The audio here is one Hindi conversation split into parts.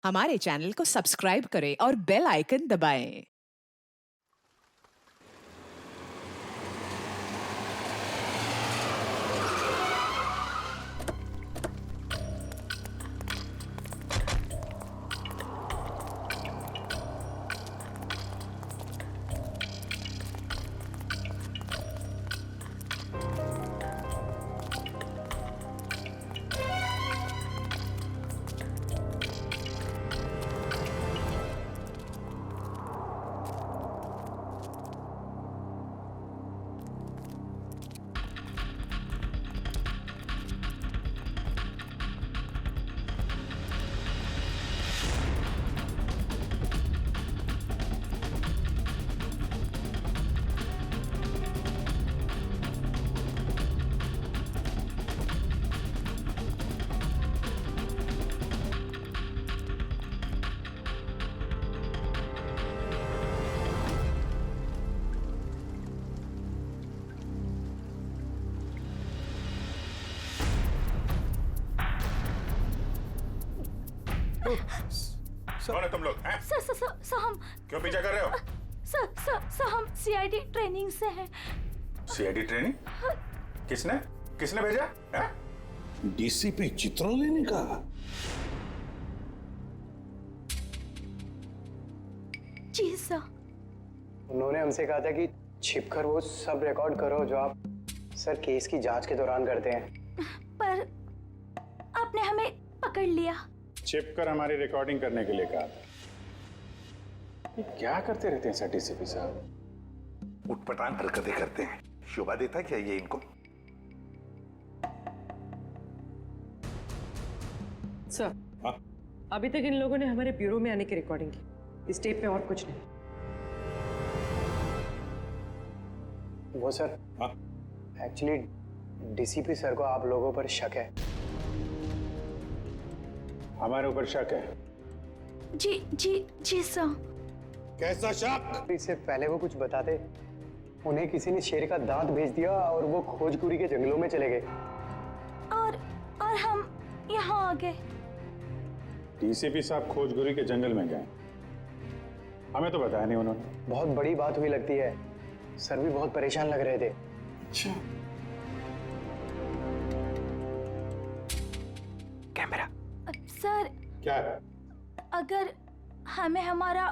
हमारे चैनल को सब्सक्राइब करें और बेल आइकन दबाएं। कौन है तुम लोग हैं? सर हम क्यों पीछा कर रहे हो? सर हम सीआईडी ट्रेनिंग से हैं। CID training? किसने किसने भेजा है? डीसीपी चित्रोले ने कहा। जी सर। उन्होंने हमसे कहा था कि छिपकर वो सब रिकॉर्ड करो जो आप सर केस की जांच के दौरान करते हैं। पर आपने हमें पकड़ लिया। छिपकर हमारी रिकॉर्डिंग करने के लिए कहा था। ये क्या करते रहते हैं सर डीसीपी साहब? उटपटांग हरकतें करते हैं। शोभा देता क्या ये इनको? सर, अभी तक इन लोगों ने हमारे ब्यूरो में आने की रिकॉर्डिंग की। इस टेप में और कुछ नहीं। वो सर एक्चुअली डीसीपी सर को आप लोगों पर शक है। हमारे ऊपर शक है? जी सर। कैसा शक? इससे पहले वो कुछ बताते, उन्हें किसी ने शेर का दांत भेज दिया और वो खोजकुरी के जंगलों में चले गए। और हम यहाँ आ गए। डीसीपी साहब खोजगुरी के जंगल में गए? हमें तो बताया नहीं उन्होंने। बहुत बड़ी बात हुई लगती है। सर भी बहुत परेशान लग रहे थे। अच्छा, कैमरा सर क्या है? अगर हमें हमारा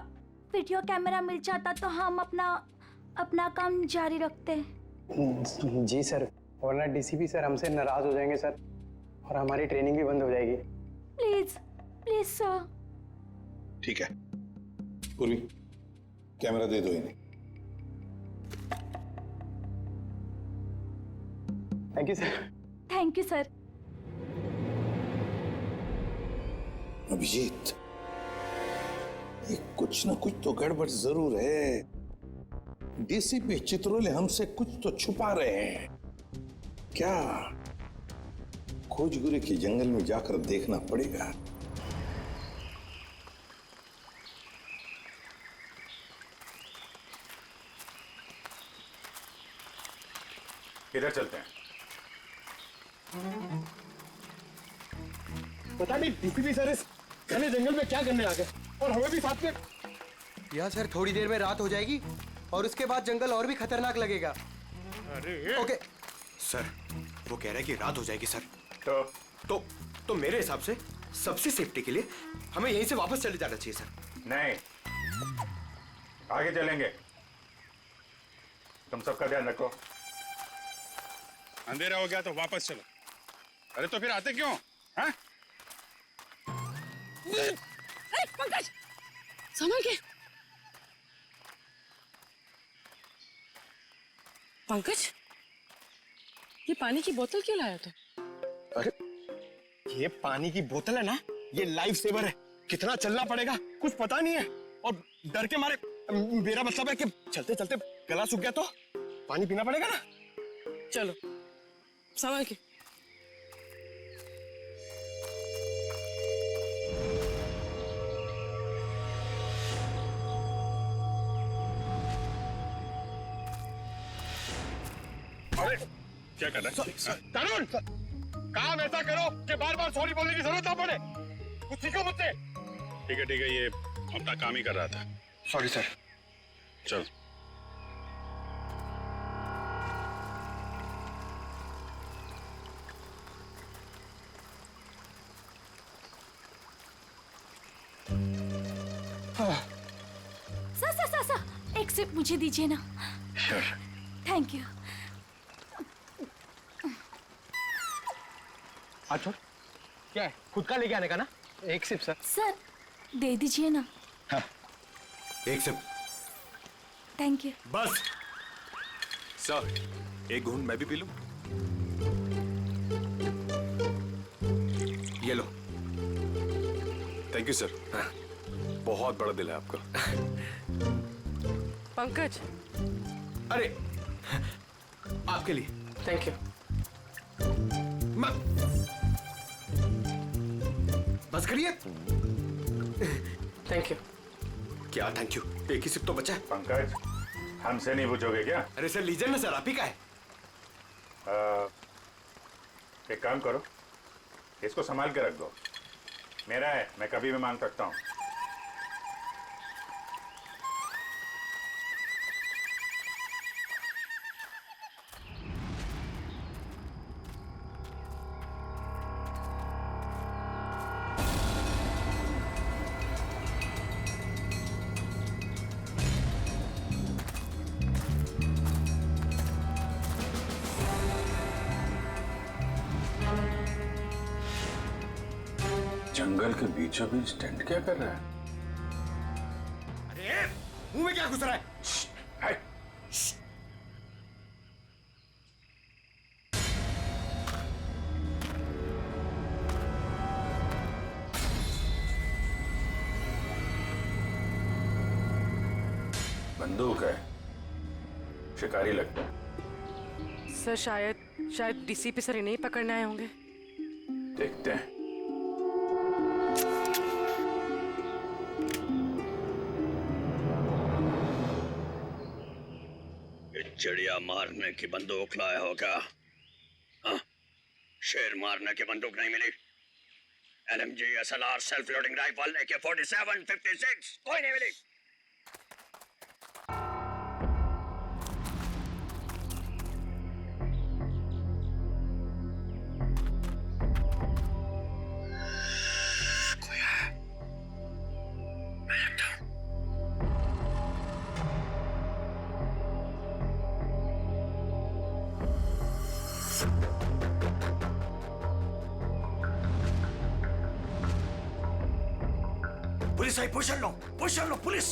वीडियो कैमरा मिल जाता तो हम अपना काम जारी रखते। जी सर, वरना डीसीपी सर हमसे नाराज हो जाएंगे सर, और हमारी ट्रेनिंग भी बंद हो जाएगी। Please sir. ठीक है। पूर्वी, कैमरा दे दो इन्हें। Thank you sir. Thank you sir. Abhijit, ये कुछ ना कुछ तो गड़बड़ जरूर है। डीसीपी चित्रोले हमसे कुछ तो छुपा रहे हैं। क्या? खोजगुरी के जंगल में जाकर देखना पड़ेगा। इधर चलते हैं। पता नहीं डीसीपी सर इस घने जंगल में क्या करने आ गए, और हमें भी साथ में। यहाँ सर थोड़ी देर में रात हो जाएगी और उसके बाद जंगल और भी खतरनाक लगेगा। अरे ओके सर, वो कह रहा है कि रात हो जाएगी सर। तो मेरे हिसाब से सबसे सेफ्टी के लिए हमें यहीं से वापस चले जाना चाहिए सर। नहीं, आगे चलेंगे। तुम सबका ध्यान रखो। अंधेरा हो गया तो वापस चलो। अरे तो फिर आते क्यों? हाँ? अरे पंकज, संभल के। पंकज, ये पानी की बोतल क्यों लाया तू? अरे ये पानी की बोतल है ना, ये लाइफ सेवर है। कितना चलना पड़ेगा कुछ पता नहीं है, और डर के मारे मेरा मतलब है कि चलते चलते गला सूख गया तो पानी पीना पड़ेगा ना। चलो संभल के। अरे क्या कर रहा है? तरुण, काम ऐसा करो कि बार बार सॉरी बोलने की जरूरत ना पड़े। कुछ सीखो मुझसे। ठीक है, ये अपना काम ही कर रहा था। Sorry sir. चल। सर एक सिप मुझे दीजिए ना। Thank you. अच्छा क्या है, खुद का लेके आने का ना? एक सिप सर। सर दे दीजिए ना। एक सिप। Thank you. बस सर, एक घूंट मैं भी पी लूं? ये लो। Thank you sir. बहुत बड़ा दिल है आपका। पंकज, अरे आपके लिए। Thank you. बस करिए। Thank you. क्या थैंक यू? एक ही सिप तो बचा है। पंकज, हमसे नहीं पूछोगे क्या? अरे सर लीजिए ना सर, आप ही का है। एक काम करो, इसको संभाल के रख दो। मेरा है, मैं कभी भी मांग सकता हूँ। जंगल के बीचों बीच टेंट क्या कर रहा है? अरे मुंह में क्या घुस रहा है? हाय। बंदूक है, शिकारी लगता है। सर शायद डीसीपी सर इन्हें ही पकड़ने आए होंगे। देखते हैं। चिड़िया मारने की बंदूक लाया होगा। हाँ? शेर मारने की बंदूक नहीं मिली। LMG, SLR, self loading rifle, AK-47, 56 कोई नहीं मिली। पुलिस आई, पोजीशन लो पुलिस।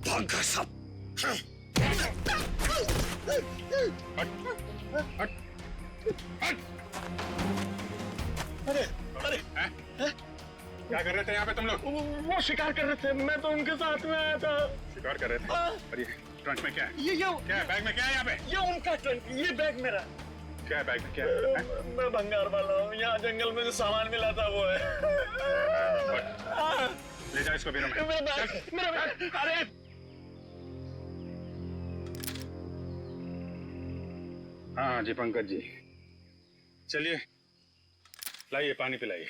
पंकज सब। क्या कर रहे थे यहाँ पे तुम लोग? वो शिकार कर रहे थे, मैं तो उनके साथ में आया था। शिकार कर रहे थे? और ये ट्रंक में क्या है? ये क्या है बैग में? क्या है यहाँ पे? ये उनका ट्रंक, ये बैग मेरा। क्या है बैग में? क्या है? मैं भंगार वाला हूँ, यहाँ जंगल में जो सामान मिला था वो है। ले जाओ इसको बीरों में। मेरा बैग, अरे हाँ जी पंकज जी, चलिए लाइए पानी पिलाइए।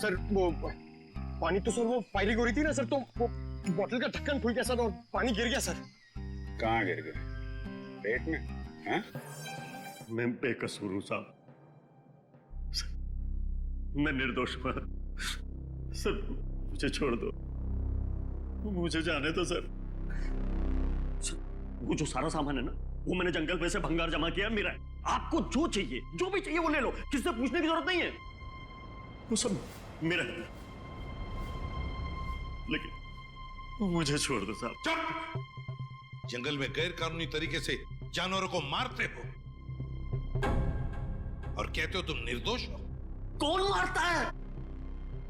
सर वो पानी तो सर वो फायरिंग हो रही थी ना सर, तो वो बोतल का ढक्कन खुल गया सर और पानी गिर गया सर। कहाँ गिर गए? पेट में? हैं? मैं बेकसूर हूं साहब, मैं निर्दोष हूं सर, मुझे छोड़ दो, मुझे जाने दो सर। वो जो सारा सामान है ना, वो मैंने जंगल में से भंगार जमा किया मेरा है। आपको जो चाहिए, जो भी चाहिए वो ले लो, किससे पूछने की जरूरत नहीं है, वो सब मेरा है। लेकिन मुझे छोड़ दो साहब। चुप! जंगल में गैर कानूनी तरीके से जानवरों को मारते हो और कहते हो तुम निर्दोष हो। कौन मारता है?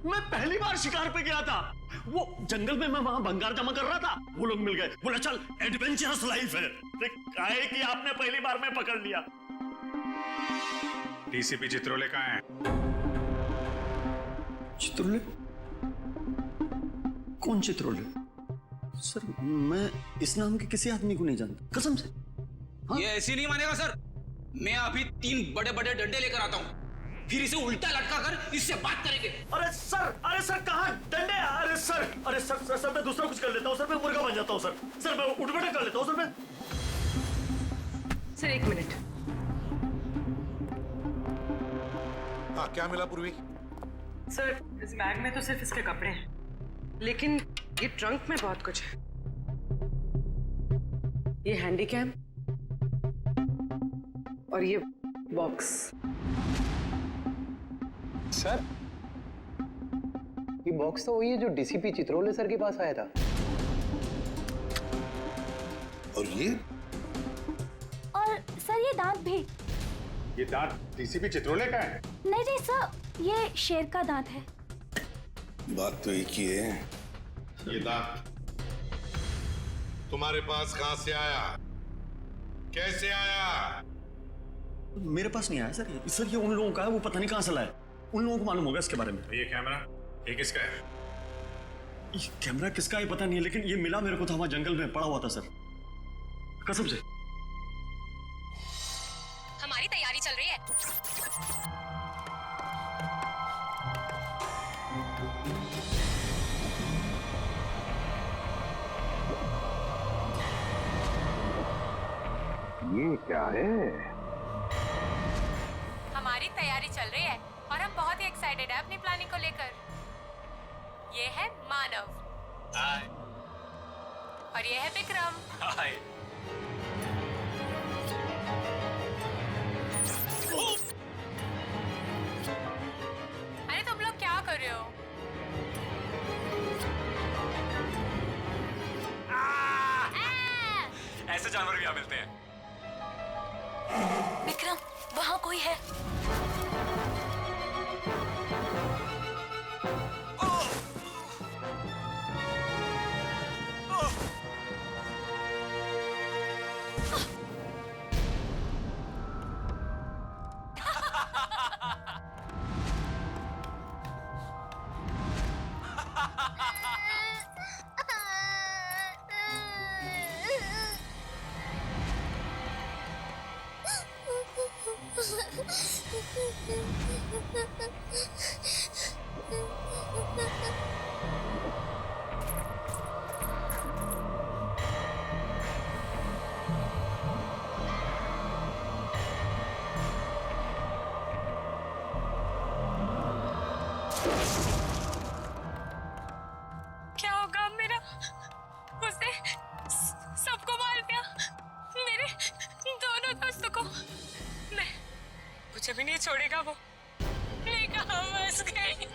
मैं पहली बार शिकार पे गया था, वो जंगल में मैं वहां भंगार जमा कर रहा था, वो लोग मिल गए, बोला चल एडवेंचरस लाइफ है। काहे कि आपने पहली बार में पकड़ लिया। डीसीपी चित्रोले कहाँ है? चित्रोले? कौन चित्रोले? सर मैं इस नाम के किसी आदमी को नहीं जानता, कसम से। ये ऐसे नहीं मानेगा सर। मैं अभी 3 बड़े बड़े डंडे लेकर आता हूँ, फिर इसे उल्टा लटका कर इससे बात करेंगे। अरे सर कहाँ डंडे? अरे सर मैं दूसरा कुछ कर लेता हूँ सर, मैं मुर्गा बन जाता हूँ सर मैं उठ बैठक कर लेता हूँ सर मैं। Sir 1 minute. हाँ, क्या मिला पूर्वी? सर इस बैग में तो सिर्फ इसके कपड़े हैं, लेकिन ये ट्रंक में बहुत कुछ है। ये हैंडी कैम और ये बॉक्स। सर ये बॉक्स तो वही है जो डीसीपी चित्रोले सर के पास आया था। और ये? और सर ये दांत भी। ये दांत डीसीपी चित्रोले का है? नहीं सर, ये शेर का दांत है। बात तो एक ही है। ये दांत तुम्हारे पास कहां से आया, कैसे आया? मेरे पास नहीं आया सर ये उन लोगों का है, वो पता नहीं कहां से लाया, उन लोगों को मालूम होगा इसके बारे में। ये कैमरा ये किसका है? ये कैमरा किसका है पता नहीं है, लेकिन ये मिला मेरे को था वहां जंगल में पड़ा हुआ था सर, कसम से। हमारी तैयारी चल रही है। ये क्या है? हमारी तैयारी चल रही है और हम बहुत ही एक्साइटेड है अपनी प्लानिंग को लेकर। ये है मानव। हाय। और ये है विक्रम। हाय। अरे तुम लोग क्या कर रहे हो? ऐसे जानवर भी यहाँ मिलते हैं। विक्रम वहाँ कोई है। क्या होगा अब मेरा? उसने सबको मार दिया, मेरे दोनों दोस्तों को। मैं मुझे भी नहीं छोड़ेगा वो। मैं कहाँ फंस गई?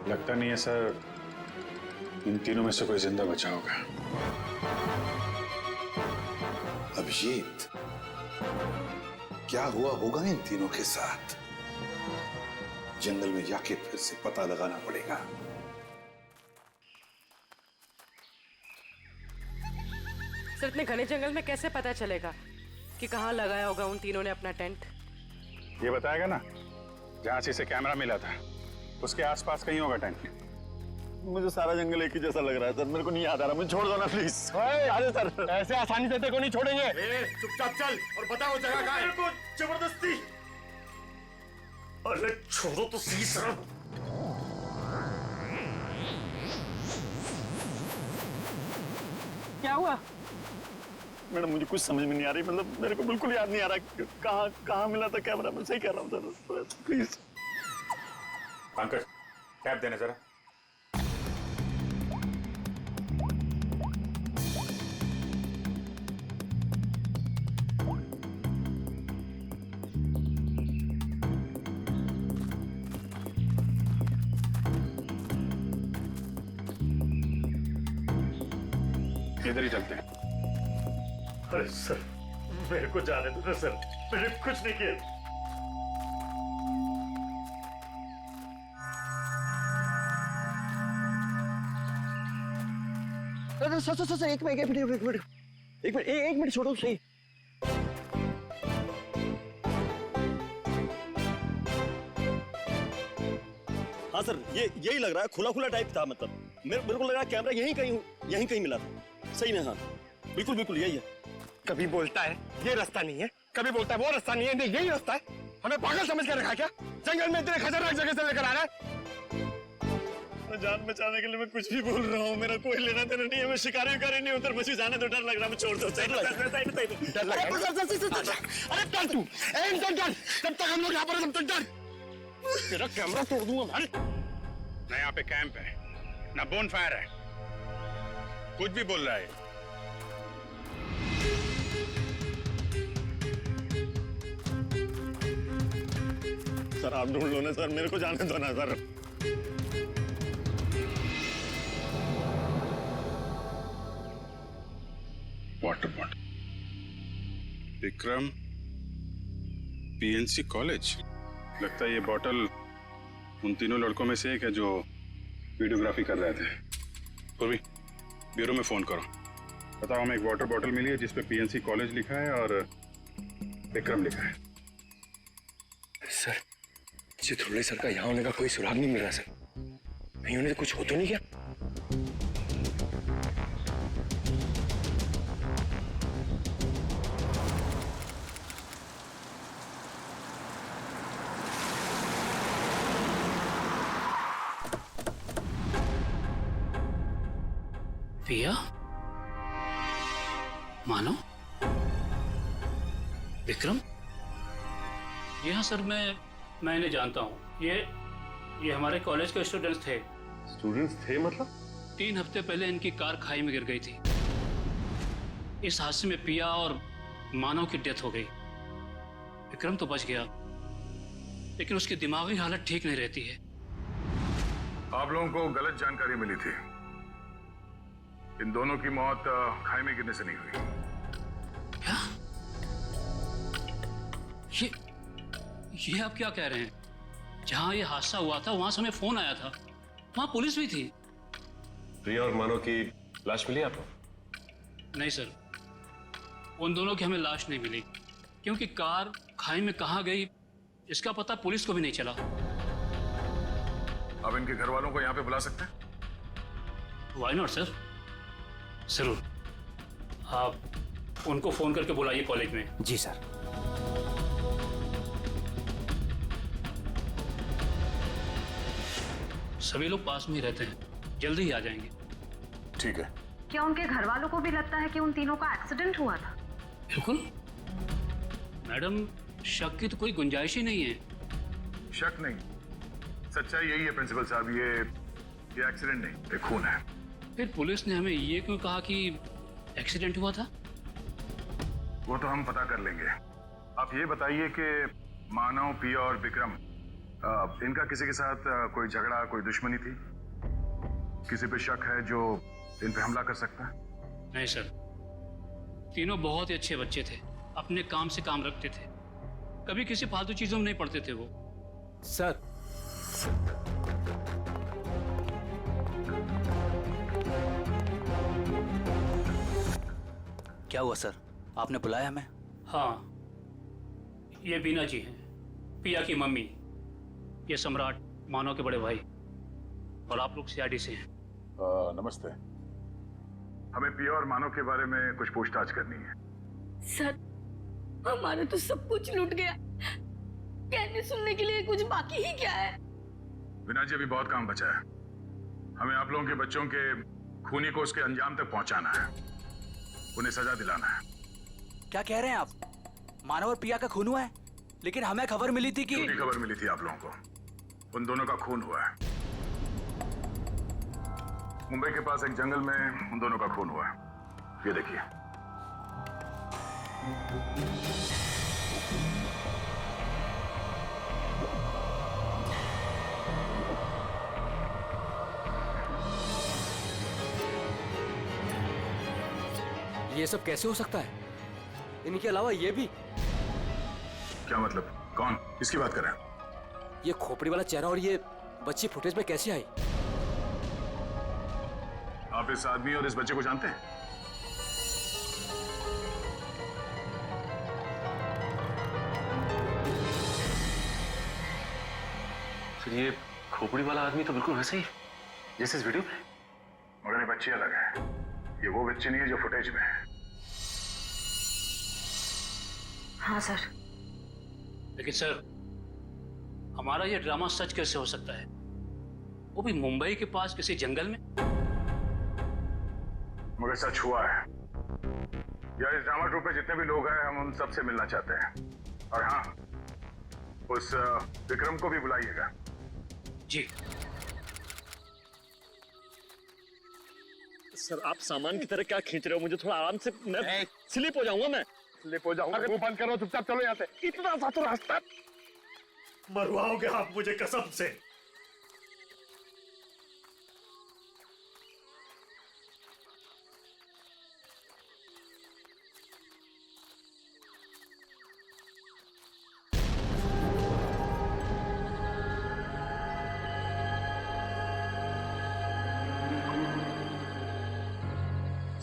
लगता नहीं है सर इन तीनों में से कोई जिंदा बचा होगा। अभिजीत, क्या हुआ होगा इन तीनों के साथ? जंगल में जाके फिर से पता लगाना पड़ेगा। सर इतने घने जंगल में कैसे पता चलेगा कि कहाँ लगाया होगा उन तीनों ने अपना टेंट? ये बताएगा ना, जहां से इसे कैमरा मिला था उसके आसपास कहीं होगा टेंट। मुझे सारा जंगल एक ही जैसा लग रहा है सर, मेरे को नहीं याद आ रहा, मुझे छोड़ दो ना प्लीज। अरे सर ऐसे आसानी से तेरे को नहीं छोड़ेंगे। चुपचाप चल और बता वो जगह कहाँ है। मेरे को जबरदस्ती। अरे छोड़ो तो सही सर। क्या हुआ? मैडम मुझे कुछ समझ में नहीं आ रही, मतलब मेरे को बिल्कुल याद नहीं आ रहा कहाँ मिला था कैमरा। मैं सही कह रहा हूँ सर, प्लीज। पंकज कैब देना जरा। इधर ही चलते हैं। अरे सर मेरे को जाने दो ना सर, मैंने कुछ नहीं किया। सर एक मिनट छोड़ो सही। हाँ सर यही लग रहा है, खुला खुला टाइप था, मतलब मेरे को लग रहा है कैमरा यहीं कहीं मिला था। सही में हाँ बिल्कुल बिल्कुल यही है। कभी बोलता है ये रास्ता नहीं है, कभी बोलता है वो रास्ता नहीं है, नहीं यही रास्ता है। हमें पागल समझ कर रखा क्या? जंगल में इतने खतरनाक जगह से लेकर आ रहा है। जान बचाने के लिए मैं कुछ भी बोल रहा हूँ, मेरा कोई लेना देना नहीं है, मैं शिकारी नहीं उधर, मुझे जाने तो डर लग रहा है, मैं छोड़ दो। डर लग रहा है। अरे डर तू जब तक हम लोग यहाँ पर तब तक डर। तेरा कैमरा तोड़ दूंगा भाई। ना यहाँ पे कैंप है ना बोन फायर है, कुछ भी बोल रहा है। सर आप ढूंढ लो ना सर, मेरे को जाने दो ना sir. Water bottle, Vikram PNC college. लगता है ये बॉटल उन तीनों लड़कों में से एक है जो वीडियोग्राफी कर रहे थे। पूर्वी ब्यूरो में फोन करो, बताओ हमें एक वाटर बॉटल मिली है जिसपे पीएनसी कॉलेज लिखा है और विक्रम लिखा है। सर चित्रोले सर का यहाँ होने का कोई सुराग नहीं मिल रहा सर। नहीं होने तो कुछ हो तो नहीं क्या? पिया, मानो, विक्रम। ये हाँ सर मैं इन्हें जानता हूँ। ये हमारे कॉलेज के स्टूडेंट्स थे। स्टूडेंट्स थे मतलब? 3 हफ्ते पहले इनकी कार खाई में गिर गई थी। इस हादसे में पिया और मानव की डेथ हो गई। विक्रम तो बच गया, लेकिन उसकी दिमागी हालत ठीक नहीं रहती है। आप लोगों को गलत जानकारी मिली थी। इन दोनों की मौत खाई में गिरने से नहीं हुई। क्या? ये आप क्या कह रहे हैं? जहां ये हादसा हुआ था वहां से हमें फोन आया था, वहां पुलिस भी थी। प्रिया और मानो की लाश मिली आपको? नहीं सर, उन दोनों की हमें लाश नहीं मिली, क्योंकि कार खाई में कहां गई इसका पता पुलिस को भी नहीं चला। अब इनके घर वालों को यहाँ पे बुला सकते हैं? व्हाई नॉट सर, जरूर। आप उनको फोन करके बुलाइए कॉलेज में। जी सर। सभी लोग पास में ही रहते हैं, जल्दी ही आ जाएंगे। ठीक है। क्या उनके घर वालों को भी लगता है कि उन तीनों का एक्सीडेंट हुआ था? बिल्कुल मैडम, शक की तो कोई गुंजाइश ही नहीं है। शक नहीं, सच्चाई यही है प्रिंसिपल साहब, ये एक्सीडेंट नहीं, ये खून है। फिर पुलिस ने हमें ये क्यों कहा कि एक्सीडेंट हुआ था? वो तो हम पता कर लेंगे। आप ये बताइए कि मानव, पिया और विक्रम, इनका किसी के साथ कोई झगड़ा, कोई दुश्मनी थी? किसी पे शक है जो इन पे हमला कर सकता है? नहीं सर, तीनों बहुत ही अच्छे बच्चे थे, अपने काम से काम रखते थे, कभी किसी फालतू चीजों में नहीं पड़ते थे वो। सर क्या हुआ सर, आपने बुलाया हमें? हाँ, ये बीना जी हैं, पिया की मम्मी। ये सम्राट, मानव के बड़े भाई, और आप लोग सीआईडी से हैं। नमस्ते। हमें पिया और मानव के बारे में कुछ पूछताछ करनी है। सर, हमारा तो सब कुछ लूट गया। कहने सुनने के लिए कुछ बाकी ही क्या है? विनायक जी, अभी बहुत काम बचा है। हमें आप लोगों के बच्चों के खूनी को उसके अंजाम तक पहुंचाना है, उन्हें सजा दिलाना है। क्या कह रहे हैं आप? मानव और पिया का खून हुआ है, लेकिन हमें खबर मिली थी कि... झूठी खबर मिली थी आप लोगों को। उन दोनों का खून हुआ है। मुंबई के पास एक जंगल में उन दोनों का खून हुआ है। ये देखिए। ये सब कैसे हो सकता है? इनके अलावा ये भी... क्या मतलब? कौन? किसकी बात कर रहे हैं? ये खोपड़ी वाला चेहरा और ये बच्ची फुटेज में कैसे आई? आप इस आदमी और इस बच्चे को जानते हैं? सर, ये खोपड़ी वाला आदमी तो बिल्कुल वैसे ही जैसे इस वीडियो में। मगर ये बच्ची अलग है। ये वो बच्ची नहीं है जो फुटेज में है। हाँ सर। लेकिन सर, हमारा ये ड्रामा सच कैसे हो सकता है? वो भी मुंबई के पास किसी जंगल में। मगर सच हुआ है। यार, इस ड्रामा ट्रूप में जितने भी लोग हैं, हम उन सबसे मिलना चाहते हैं। और हाँ, उस विक्रम को भी बुलाइएगा। जी सर, आप सामान की तरह क्या खींच रहे हो? मुझे थोड़ा आराम से, मैं स्लिप हो जाऊंगा। मैं स्लिप हो जाऊंगा। मुंह बंद करो, चुपचाप चलो यहाँ से। इतना सा तो रास्ता। मरवाओगे आप मुझे कसम से।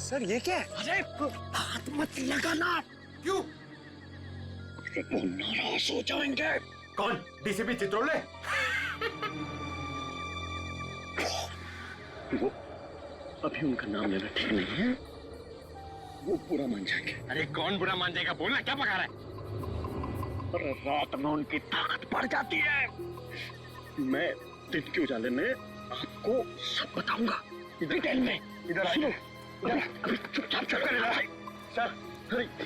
सर, ये क्या है? अरे हाथ मत लगाना। क्यों? वो नाराज हो जाएंगे। कौन? डीसीपी चित्रोले? वो अभी उनका नाम लेना ठीक नहीं है। वो बुरा मान जाएंगे। अरे कौन बुरा मान जाएगा? बोलना, क्या पका रहा है? अरे रात में उनकी ताकत बढ़ जाती है। मैं दिन के उजाले में आपको सब बताऊंगा डिटेल में। इधर आइए। इधर चुपचाप चल कर इधर। सर,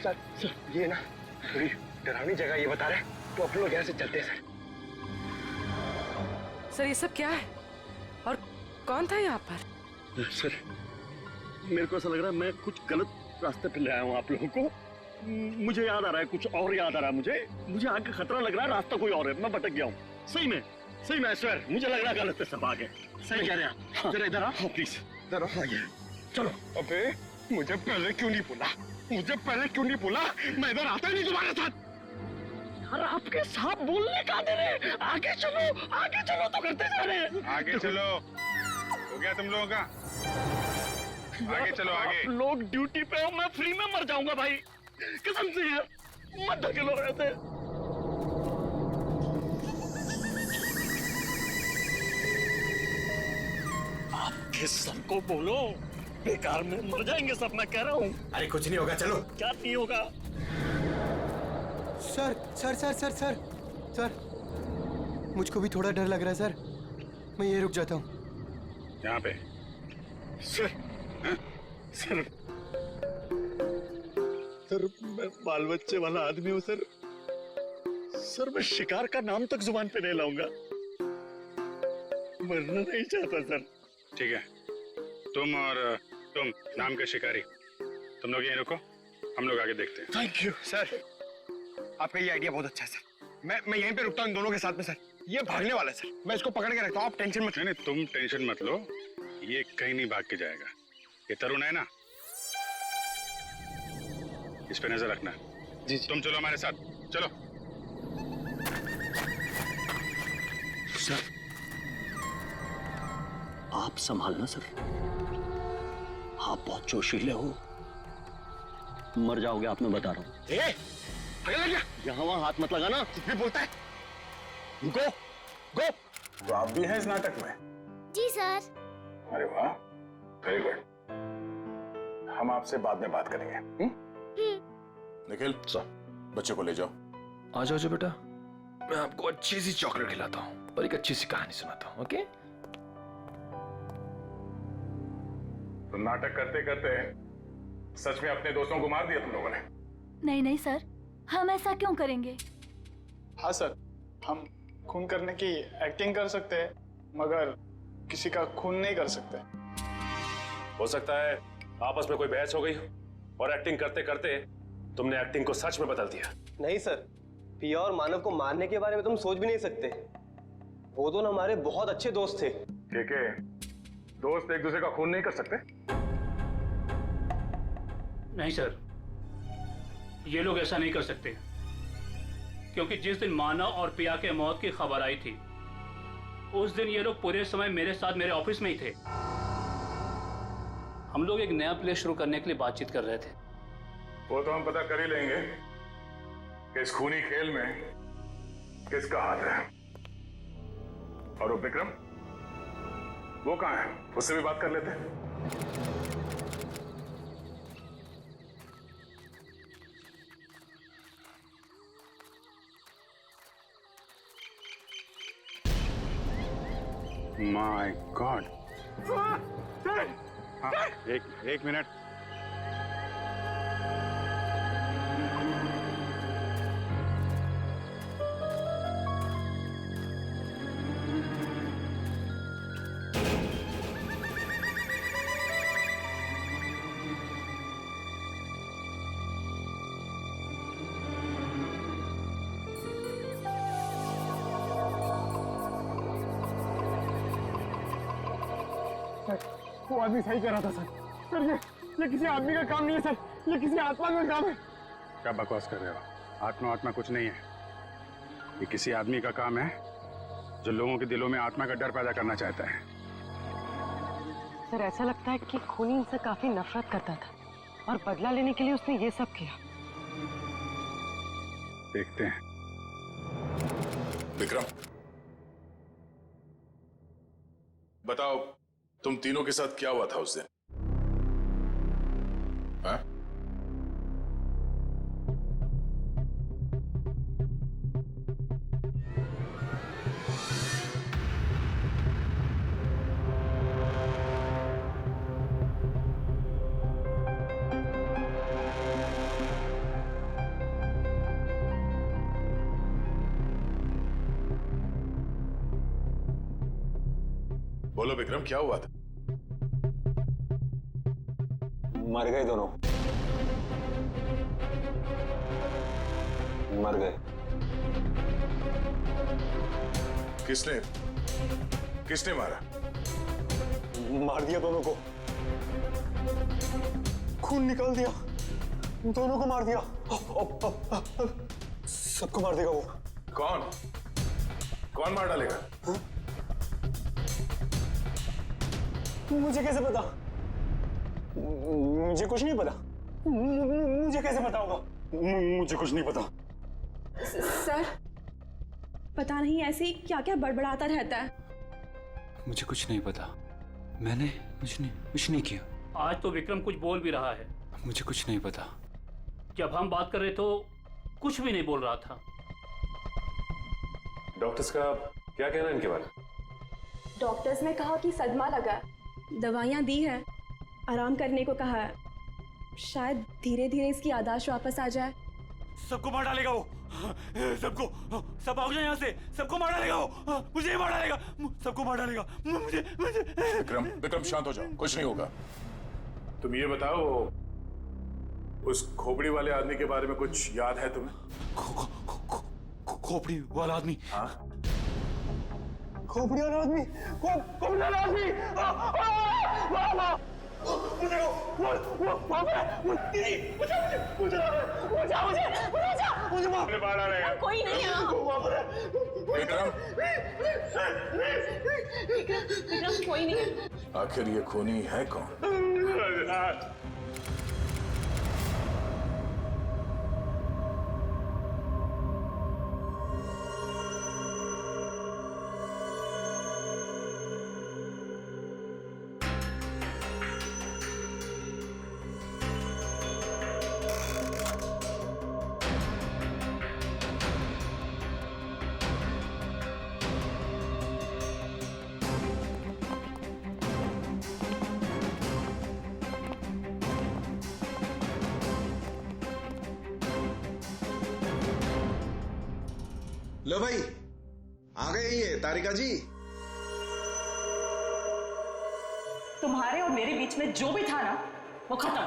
सर, ये ना थोड़ी डरावनी जगह ये बता रहे हैं, तो अपन लोग यहाँ से चलते हैं। सर, ये सब क्या है? और कौन था यहाँ पर? सर, मेरे को ऐसा लग रहा है मैं कुछ गलत रास्ते पे ले आया हूँ आप लोगों को। मुझे याद आ रहा है, कुछ और याद आ रहा है मुझे आगे खतरा लग रहा है, रास्ता कोई और है। मैं भटक गया हूँ। सही में सर, मुझे लग रहा है गलत पे सब आगे। सही कह रहे हैं आप। जरा इधर आओ प्लीज। इधर आओ, आइए। चलो। अबे मुझे पहले क्यों नहीं बोला? मैं इधर आता ही नहीं तुम्हारे साथ। यार, आपके साथ बोलने का दे रहे। आगे चलो तो करते जा रहे हैं। आगे चलो। हो गया तुम लोगों का? आगे चलो, आगे। आप लोग ड्यूटी पे हो, मैं फ्री में मर जाऊंगा भाई, कसम से यार। मत धकेलो ऐसे। आपके सबको बोलो, बेकार में मर जाएंगे सब, मैं कह रहा हूँ। अरे कुछ नहीं होगा, चलो। क्या नहीं होगा? सर, मुझको भी थोड़ा डर लग रहा है सर। मैं ये रुक जाता हूँ यहाँ पे। सर, मैं बाल बच्चे वाला आदमी हूँ सर। मैं शिकार का नाम तक जुबान पे नहीं लाऊंगा। मरना नहीं चाहता सर। ठीक है, तुम और तुम नाम के शिकारी, तुम लोग यहीं रुको, हम लोग आगे देखते हैं। Thank you sir. आपका ये आइडिया बहुत अच्छा है सर। मैं यहीं पे रुकता हूँ इन दोनों के साथ में सर। ये भागने वाला है सर, मैं इसको पकड़ के रखता हूँ। आप टेंशन मत। नहीं, तुम टेंशन मत लो, ये कहीं नहीं भाग के जाएगा। ये तरुण है ना, इस पे नजर रखना। जी। तुम चलो हमारे साथ, चलो। सर, आप संभालना सर। आप बहुत जोशीले हो, मर जाओगे आप, मैं बता रहा हूँ। यहाँ वहाँ हाथ मत लगाना, कुछ भी बोलता है। गो। तो आप भी हैं इस नाटक में? जी सर। अरे वाह, वेरी गुड, हम आपसे बाद में बात करेंगे। निखिल सर, बच्चे को ले जाओ। आ जाओ जो बेटा, मैं आपको अच्छी सी चॉकलेट खिलाता हूँ और एक अच्छी सी कहानी सुनाता हूँ। ओके? तो नाटक करते करते सच में अपने दोस्तों को मार दिया तुम लोगों ने? नहीं नहीं सर, हम ऐसा क्यों करेंगे? हाँ सर, हम खून करने की एक्टिंग कर सकते हैं मगर किसी का खून नहीं कर सकते। हो सकता है आपस में कोई बहस हो गई और एक्टिंग करते करते तुमने एक्टिंग को सच में बदल दिया। नहीं सर, पिया और मानव को मारने के बारे में तुम सोच भी नहीं सकते। वो दोनों हमारे बहुत अच्छे दोस्त थे। ठीक है, दोस्त एक दूसरे का खून नहीं कर सकते? नहीं सर, ये लोग ऐसा नहीं कर सकते, क्योंकि जिस दिन मानव और पिया के मौत की खबर आई थी उस दिन ये लोग पूरे समय मेरे साथ मेरे ऑफिस में ही थे। हम लोग एक नया प्ले शुरू करने के लिए बातचीत कर रहे थे। वो तो हम पता कर ही लेंगे कि इस खूनी खेल में किसका हाथ है। और वो विक्रम, वो कहाँ है? उससे भी बात कर लेते हैं। माय गॉड, एक मिनट। वो आदमी सही कह रहा था सर। ये किसी आदमी का काम नहीं है सर, ये किसी आत्मा का काम है। क्या बकवास कर रहे हो? आत्मा कुछ नहीं है। ये किसी आदमी का काम है जो लोगों के दिलों में आत्मा का डर पैदा करना चाहता है। सर, ऐसा लगता है कि खूनी इनसे काफी नफरत करता था और बदला लेने के लिए उसने ये सब किया। देखते हैं। विक्रम, बताओ तुम तीनों के साथ क्या हुआ था उस दिन? हाँ? बोलो विक्रम, क्या हुआ था? मर गए दोनों, मर गए। किसने मारा? मार दिया दोनों को, खून निकाल दिया, दोनों को मार दिया। सबको मार देगा वो। कौन मार डालेगा? मुझे कैसे पता? मुझे कुछ नहीं पता। मुझे कैसे पता होगा? मुझे कुछ नहीं पता। सर, पता नहीं ऐसे ही क्या क्या बड़बड़ाता रहता है। मुझे कुछ नहीं पता, मैंने कुछ नहीं किया। आज तो विक्रम कुछ बोल भी रहा है। मुझे कुछ नहीं पता। जब हम बात कर रहे तो कुछ भी नहीं बोल रहा था। डॉक्टर्स का क्या कहना है इनके बारे में? डॉक्टर्स ने कहा कि सदमा लगा, दवाइयाँ दी है, आराम करने को कहा है। शायद धीरे धीरे इसकी याददाश्त वापस आ जाए। सबको मार डालेगा वो, सबको, सब भाग जाए यहाँ से, सबको मार डालेगा वो, मुझे ही मार डालेगा, सबको मार डालेगा, मुझे। विक्रम शांत हो जाओ, कुछ नहीं होगा। तुम ये बताओ, उस खोपड़ी वाले आदमी के बारे में कुछ याद है तुम्हें? खोपड़ी वाला आदमी? हाँ, खोपड़ी वाला आदमी, खोपड़ी वाला आदमी। मुझे बाहर आ रहा है। कोई नहीं है। विक्रम, विक्रम कोई नहीं है। आखिर ये खूनी है कौन? लो भाई, आ गए ये तारिका जी। तुम्हारे और मेरे बीच में जो भी था ना, वो खत्म।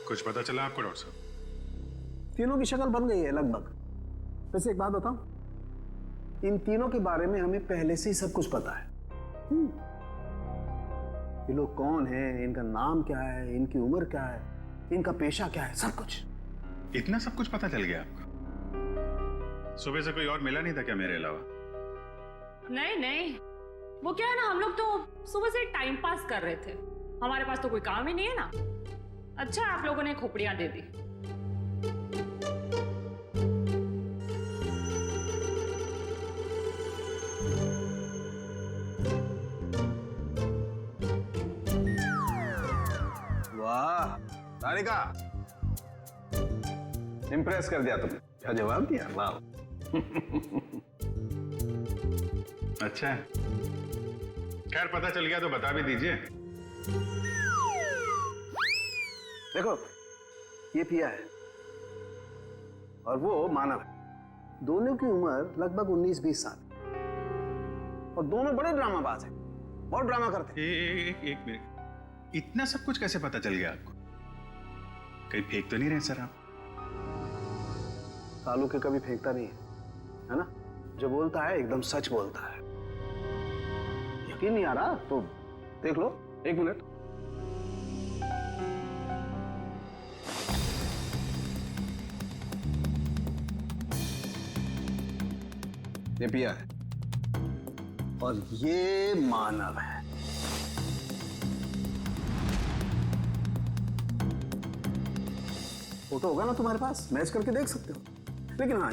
कुछ पता चला आपको डॉक्टर साहब? तीनों की शक्ल बन गई है लगभग। वैसे एक बात बताऊं, इन तीनों के बारे में हमें पहले से ही सब कुछ पता है। ये लोग कौन हैं, इनका नाम क्या है, इनकी उम्र क्या है, इनका पेशा क्या है, सब कुछ। इतना सब कुछ पता चल गया आपको? सुबह से कोई और मिला नहीं था क्या मेरे अलावा? नहीं नहीं, वो क्या है ना, हम लोग तो सुबह से टाइम पास कर रहे थे। हमारे पास तो कोई काम ही नहीं है ना। अच्छा आप लोगों ने खोपड़ियां दे दी। वाह तारिका, इम्प्रेस कर दिया तुमने। क्या जवाब दिया, वाह। अच्छा, खैर पता चल गया तो बता भी दीजिए। देखो, ये पिया है और वो मानव है। दोनों की उम्र लगभग 19-20 साल और दोनों बड़े ड्रामाबाज हैं, बहुत ड्रामा करते हैं। एक मिनट, इतना सब कुछ कैसे पता चल गया आपको? कहीं फेंक तो नहीं रहे सर आप? कालू के कभी फेंकता नहीं है ना? जो बोलता है एकदम सच बोलता है। यकीन नहीं आ रहा तो देख लो, 1 मिनट। ये पिया है और ये मानव है। फोटो होगा ना तुम्हारे पास, मैच करके देख सकते हो। लेकिन हाँ,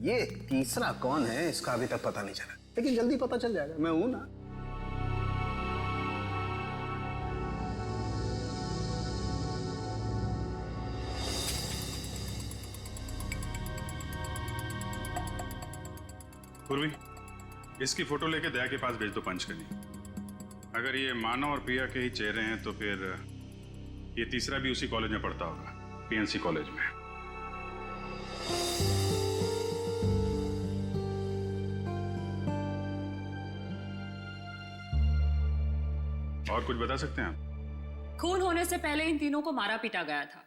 ये तीसरा कौन है इसका अभी तक पता नहीं चला, लेकिन जल्दी पता चल जाएगा। मैं हूं ना। पूर्वी, इसकी फोटो लेके दया के पास भेज दो पंच करनी। अगर ये मानव और प्रिया के ही चेहरे हैं तो फिर ये तीसरा भी उसी कॉलेज में पढ़ता होगा, पीएनसी कॉलेज में। और कुछ बता सकते हैं आप? खून होने से पहले इन तीनों को मारा पीटा गया था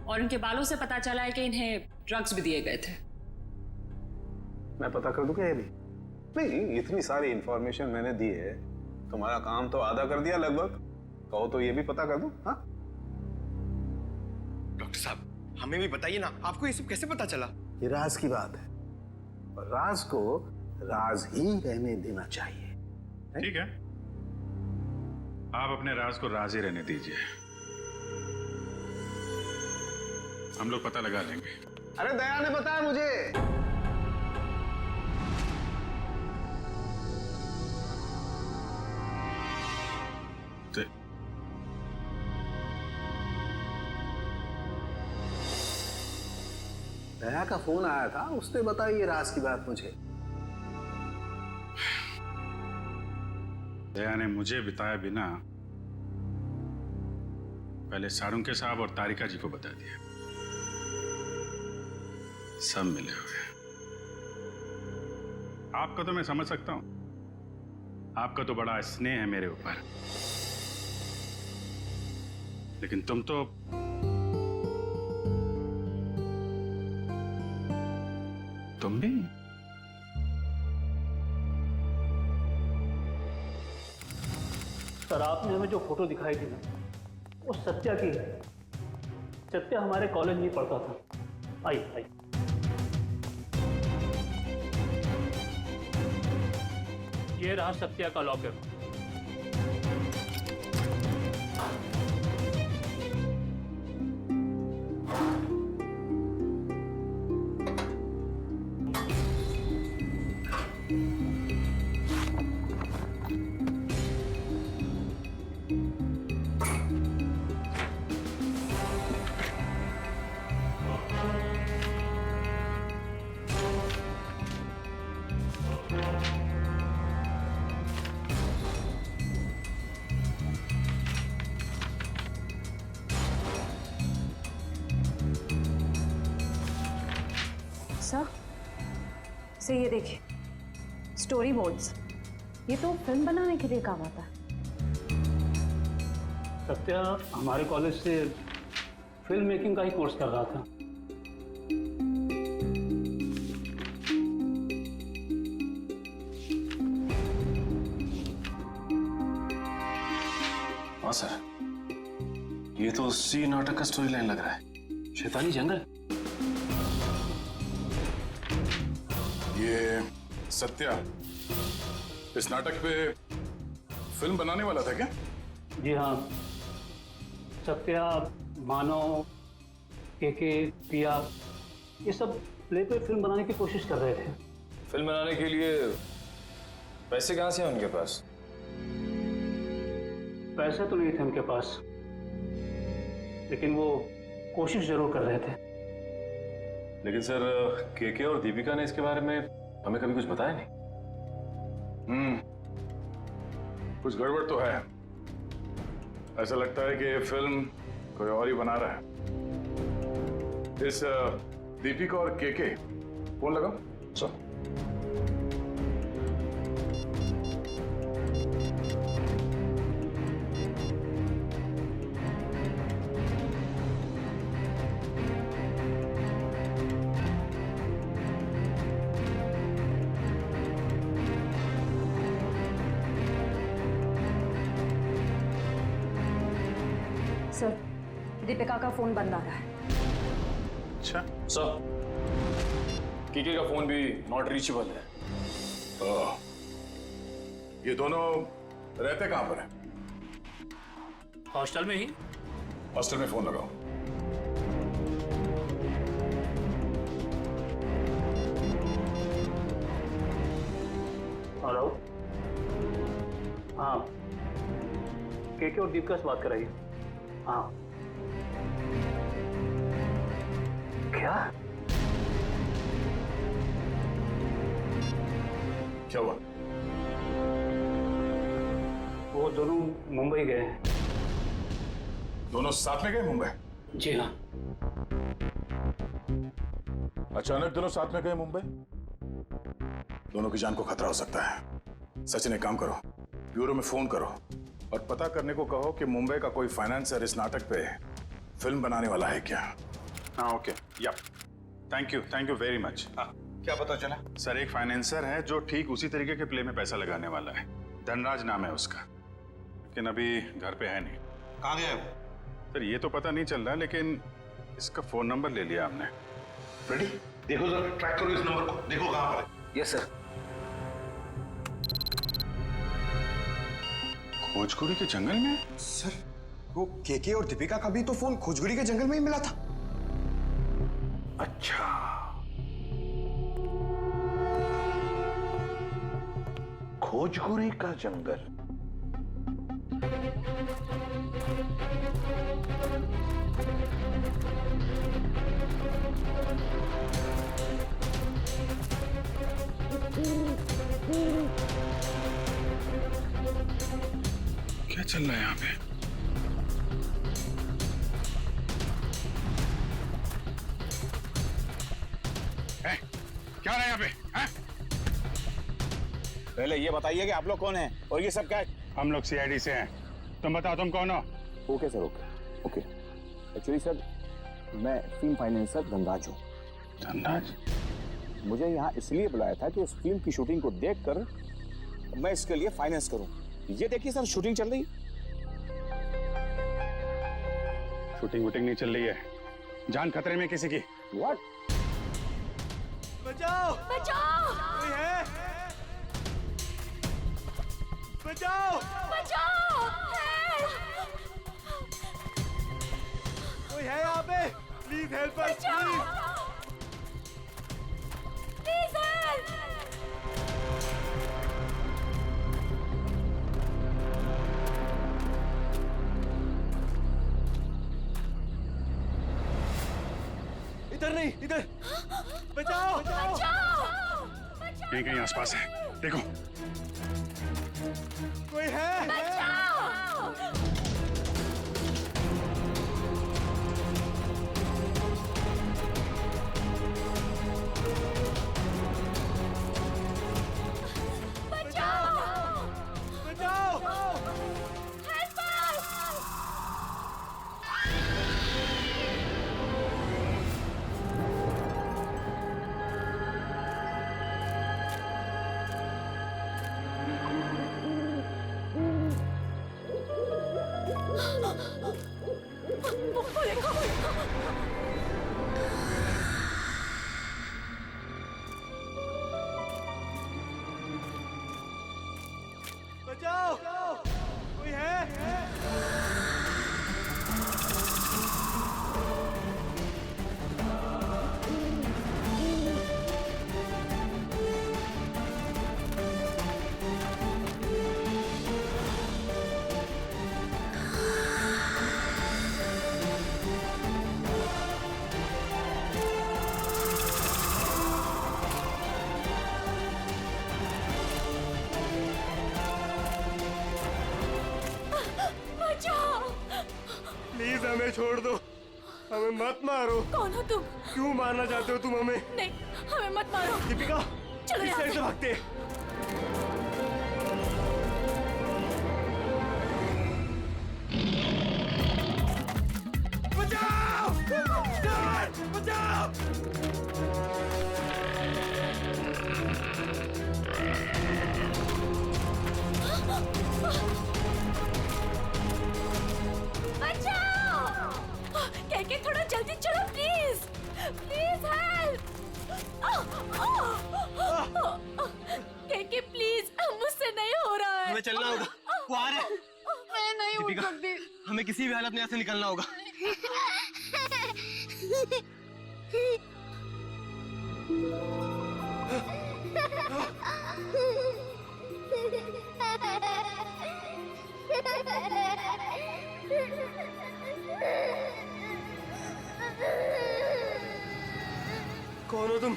और इनके बालों से पता चला है कि इन्हें ड्रग्स भी दिए गए थे। मैं पता कर दूं क्या ये भी? नहीं, इतनी सारी इंफॉर्मेशन मैंने दी है, तुम्हारा काम तो आधा कर दिया लगभग। कहो तो ये भी पता कर दूं? हाँ? डॉक्टर साहब, हमें भी बताइए ना, आपको ये सब कैसे पता चला? ये राज की बात है और राज को राज ही रहने देना चाहिए। ठीक है, आप अपने राज को राज ही रहने दीजिए, हम लोग पता लगा लेंगे। अरे दया ने बताया मुझे। दया का फोन आया था, उसने बताई ये राज की बात मुझे। दया ने मुझे बताया बिना पहले सारुंके साहब और तारिका जी को बता दिया। सब मिले हुए। आपका तो मैं समझ सकता हूं, आपका तो बड़ा स्नेह है मेरे ऊपर, लेकिन तुम तो तुम भी। सर, आपने हमें जो फोटो दिखाई थी ना, वो सत्या की है। सत्या हमारे कॉलेज में पढ़ता था। आई ये रहा सत्या का लॉकर। से ये देखिए, स्टोरी बोर्ड्स, ये तो फिल्म बनाने के लिए काम आता है। सत्या हमारे कॉलेज से फिल्म मेकिंग का ही कोर्स कर रहा था। हाँ सर, ये तो उसी नाटक का स्टोरी लाइन लग रहा है, शैतानी जंगल। ये सत्या इस नाटक पे फिल्म बनाने वाला था क्या? जी हाँ, सत्या, मानव, केके, पिया, ये सब प्ले पे फिल्म बनाने की कोशिश कर रहे थे। फिल्म बनाने के लिए पैसे कहाँ से हैं उनके पास? पैसे तो नहीं थे उनके पास, लेकिन वो कोशिश जरूर कर रहे थे। लेकिन सर, केके और दीपिका ने इसके बारे में हमें कभी कुछ बताया नहीं। कुछ गड़बड़ तो है। ऐसा लगता है कि ये फिल्म कोई और ही बना रहा है। इस दीपिका और केके फोन लगाओ। सर सर, दीपिका का फोन बंद आ रहा है। अच्छा सर, केके का फोन भी नॉट रीचेबल है। ये दोनों रहते कहां पर है? हॉस्टल में ही। हॉस्टल में फोन लगाओ। हेलो, हाँ, केके और दीपिका से बात कराइए। हाँ। क्या? क्या हुआ? वो दोनों मुंबई गए हैं। दोनों साथ में गए मुंबई? जी हाँ। अचानक दोनों साथ में गए मुंबई? दोनों की जान को खतरा हो सकता है। सचिन, एक काम करो, ब्यूरो में फोन करो और पता करने को कहो कि मुंबई का कोई फाइनेंसर इस नाटक पे फिल्म बनाने वाला है क्या? हाँ ओके, या थैंक यू वेरी मच। क्या पता चला? सर, एक फाइनेंसर है जो ठीक उसी तरीके के प्ले में पैसा लगाने वाला है। धनराज नाम है उसका, लेकिन अभी घर पे है नहीं। कहाँ गया वो? सर, ये तो पता नहीं चल रहा, लेकिन इसका फोन नंबर ले लिया हमने। रेडी? देखो जरा, ट्रैक करो इस नंबर को, देखो कहाँ पर है। Yes sir. खोजकुरी के जंगल में? सर, वो केके और दीपिका का भी तो फोन खोजगुड़ी के जंगल में ही मिला था। अच्छा, खोजगुरी का जंगल। क्या चल रहा है यहाँ पे? क्या रहा है यहाँ पे? पहले ये बताइए कि आप लोग कौन हैं और ये सब क्या है? हम लोग सीआईडी से हैं। तुम बताओ तुम कौन हो? Okay sir, okay. Actually sir, मैं फिल्म फाइनेंसर धनराज हूँ। धनराज? मुझे यहाँ इसलिए बुलाया था कि इस फिल्म की शूटिंग को देखकर मैं इसके लिए फाइनेंस करूँ। ये देखिए सर, शूटिंग चल रही। शूटिंग वूटिंग नहीं चल रही है, जान खतरे में किसी की। व्हाट? बचाओ! बचाओ! कोई है? बचाओ! बचाओ! कोई है यहाँ पे? Please help us, please help! इधर नहीं, इधर! बचाओ! कहीं कहीं आसपास है, देखो। कोई है? वो देखो। बचाओ, कोई है? प्लीज हमें छोड़ दो, हमें मत मारो। कौन हो तुम? क्यों मारना चाहते हो तुम हमें? नहीं, हमें मत मारो। दीपिका, चलो इस यहाँ साइड से। से भागते। बचाओ! सर, बचाओ! बचाओ! कहके थोड़ा जल्दी चलो प्लीज, प्लीज हेल्प। कहके प्लीज, मुझसे नहीं हो रहा है। हमें चलना होगा, वो आ रहा है। मैं नहीं उठ दीपिका, सकती। हमें किसी भी हालत में यहाँ से निकलना होगा। कौन हो तुम?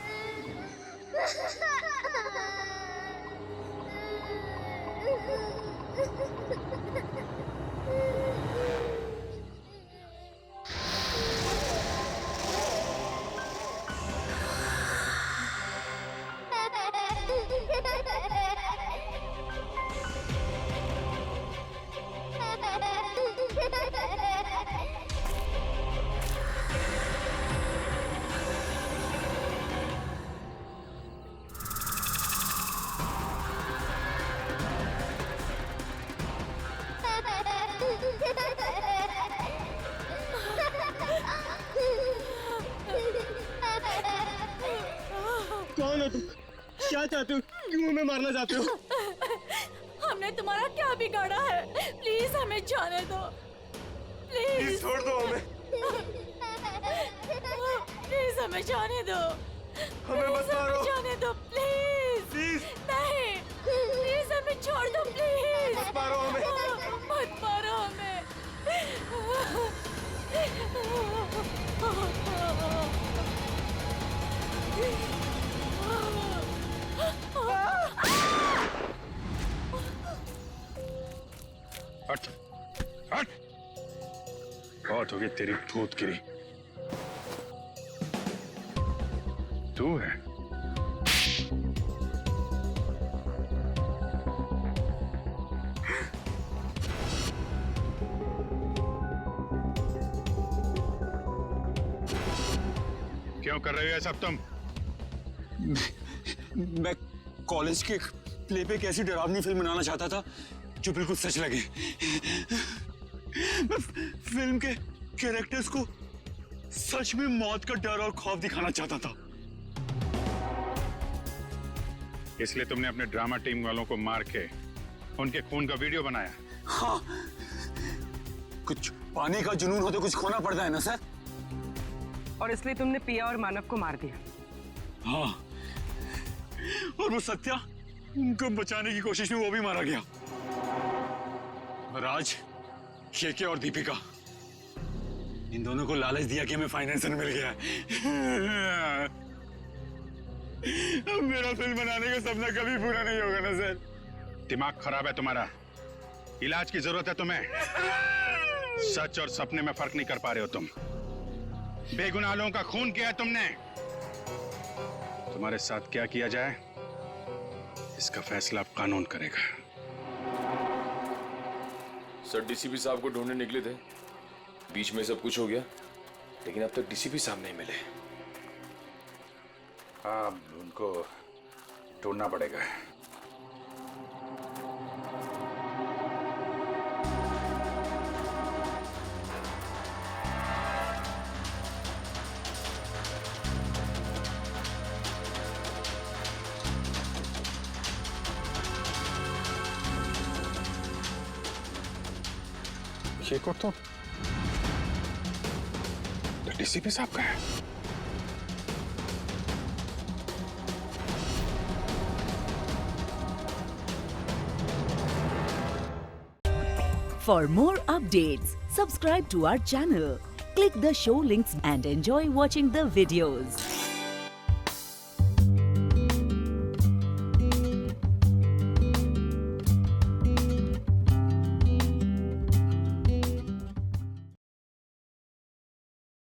कौन हो तुम? क्या चाहते हो? क्यों हमें मारना चाहते हो? हमने तुम्हारा क्या बिगाड़ा है? प्लीज हमें जाने दो, प्लीज छोड़ दो हमें। प्लीज हमें जाने दो, हमें मत मारो। जाने दो प्लीज। नहीं, प्लीज हमें छोड़ दो प्लीज। मत मारो हमें। मत मारो हमें। हट, हट। बहुत होगी तेरी भूतगिरी। तू है? क्यों कर रहे हो ये सब तुम? मैं कॉलेज के प्ले पे एक ऐसी डरावनी फिल्म बनाना चाहता था जो बिल्कुल सच लगे। मैं फिल्म के कैरेक्टर्स को सच में मौत का डर और खौफ दिखाना चाहता था। इसलिए तुमने अपने ड्रामा टीम वालों को मार के उनके खून का वीडियो बनाया? हाँ, कुछ पाने का जुनून हो तो कुछ खोना पड़ता है ना सर। और इसलिए तुमने पिया और मानव को मार दिया? हाँ, और वो सत्या, उनको बचाने की कोशिश में वो भी मारा गया। राज, केके और दीपिका, इन दोनों को लालच दिया कि हमें फाइनेंसर मिल गया है। अब मेरा फिल्म बनाने का सपना कभी पूरा नहीं होगा ना सर। दिमाग खराब है तुम्हारा, इलाज की जरूरत है तुम्हें। सच और सपने में फर्क नहीं कर पा रहे हो तुम। बेगुनाह लोगों का खून किया है तुमने। तुम्हारे साथ क्या किया जाए इसका फैसला अब कानून करेगा। सर, डीसीपी साहब को ढूंढने निकले थे, बीच में सब कुछ हो गया, लेकिन अब तक डीसीपी साहब नहीं मिले। हाँ, उनको ढूंढना पड़ेगा। ये को तो डीसीपी साहब का है। For more updates, subscribe to our channel, click the show links and enjoy watching the videos.